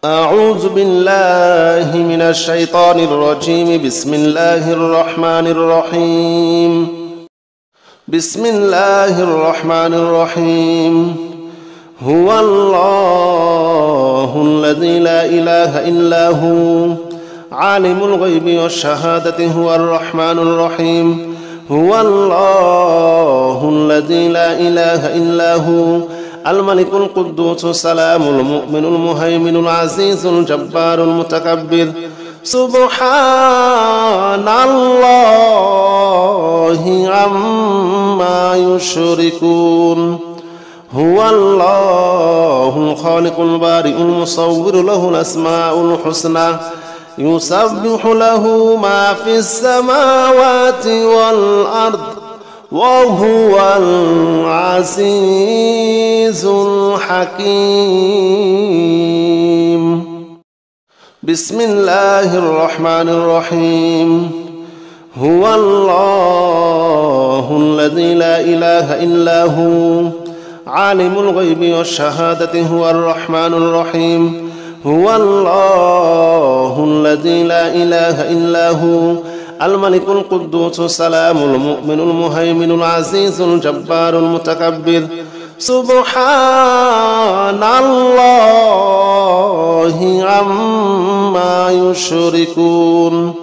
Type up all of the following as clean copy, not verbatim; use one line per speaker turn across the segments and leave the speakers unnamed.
أعوذ بالله من الشيطان الرجيم. بسم الله الرحمن الرحيم. بسم الله الرحمن الرحيم. هو الله الذي لا إله إلا هو عالم الغيب والشهادة هو الرحمن الرحيم. هو الله الذي لا إله إلا هو الملك القدوس السلام المؤمن المهيمن العزيز الجبار المتكبر. سبحان الله عما يشركون. هو الله الخالق البارئ المصور له الأسماء الحسنى يسبح له ما في السماوات والأرض وهو العزيز الحكيم. بسم الله الرحمن الرحيم. هو الله الذي لا إله إلا هو عالم الغيب والشهادة هو الرحمن الرحيم. هو الله الذي لا إله إلا هو الملك القدوس السلام المؤمن المهيمن العزيز الجبار المتكبر. سبحان الله عما يشركون.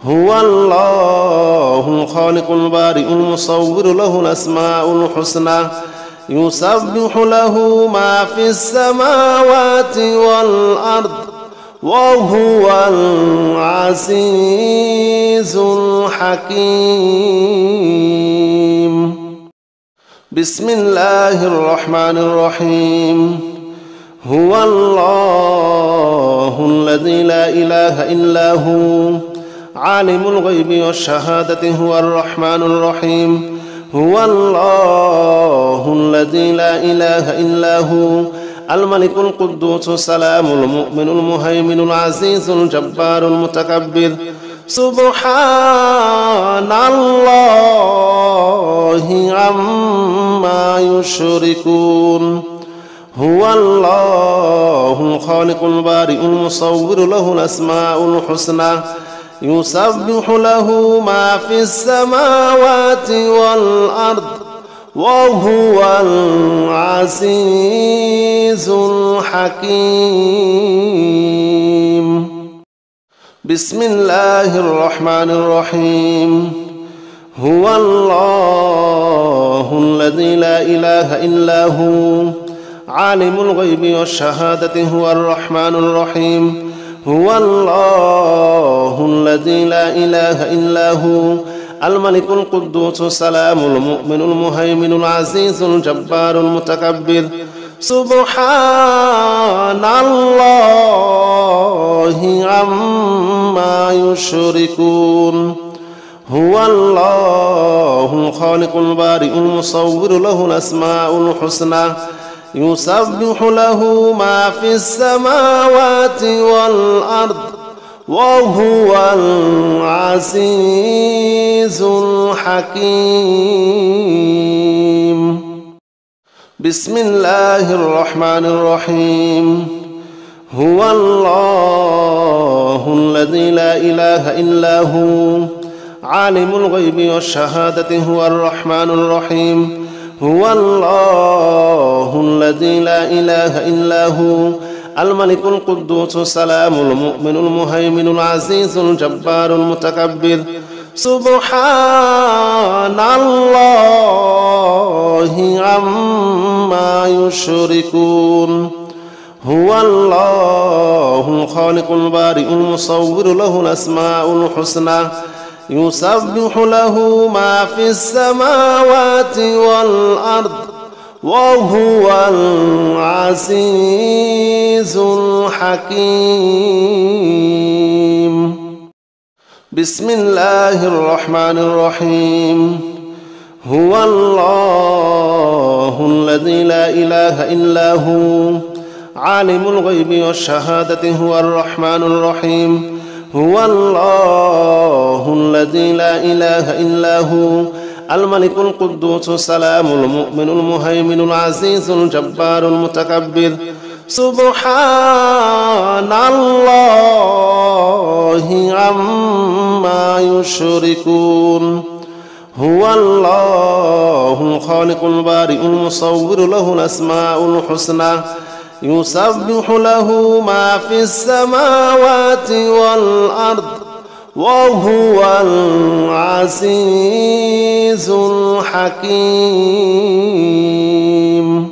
هو الله الخالق البارئ المصور له الأسماء الحسنى يسبح له ما في السماوات والأرض وهو العزيز الحكيم. بسم الله الرحمن الرحيم. هو الله الذي لا إله إلا هو عالم الغيب والشهادة هو الرحمن الرحيم. هو الله الذي لا إله إلا هو الملك القدوس السلام المؤمن المهيمن العزيز الجبار المتكبر. سبحان الله عما يشركون. هو الله الخالق البارئ المصور له الأسماء الحسنى يسبح له ما في السماوات والأرض وهو العزيز الحكيم. بسم الله الرحمن الرحيم. هو الله الذي لا إله إلا هو عالم الغيب والشهادة هو الرحمن الرحيم. هو الله الذي لا إله إلا هو الملك القدوس السلام المؤمن المهيمن العزيز الجبار المتكبر. سبحان الله عما يشركون. هو الله الخالق البارئ المصور له الأسماء الحسنى يسبح له ما في السماوات والأرض وهو العزيز الحكيم. بسم الله الرحمن الرحيم. هو الله الذي لا إله إلا هو عالم الغيب والشهادة هو الرحمن الرحيم. هو الله الذي لا إله إلا هو الملك القدوس السلام المؤمن المهيمن العزيز الجبار المتكبر. سبحان الله عما يشركون. هو الله الخالق البارئ المصور له الأسماء الحسنى يسبح له ما في السماوات والأرض وهو العزيز الحكيم. بسم الله الرحمن الرحيم. هو الله الذي لا إله إلا هو عالم الغيب والشهادة هو الرحمن الرحيم. هو الله الذي لا إله إلا هو الملك القدوس السلام المؤمن المهيمن العزيز الجبار المتكبر. سبحان الله عما يشركون هو الله الخالق البارئ المصور له الأسماء الحسنى يسبح له ما في السماوات والأرض وهو العزيز الحكيم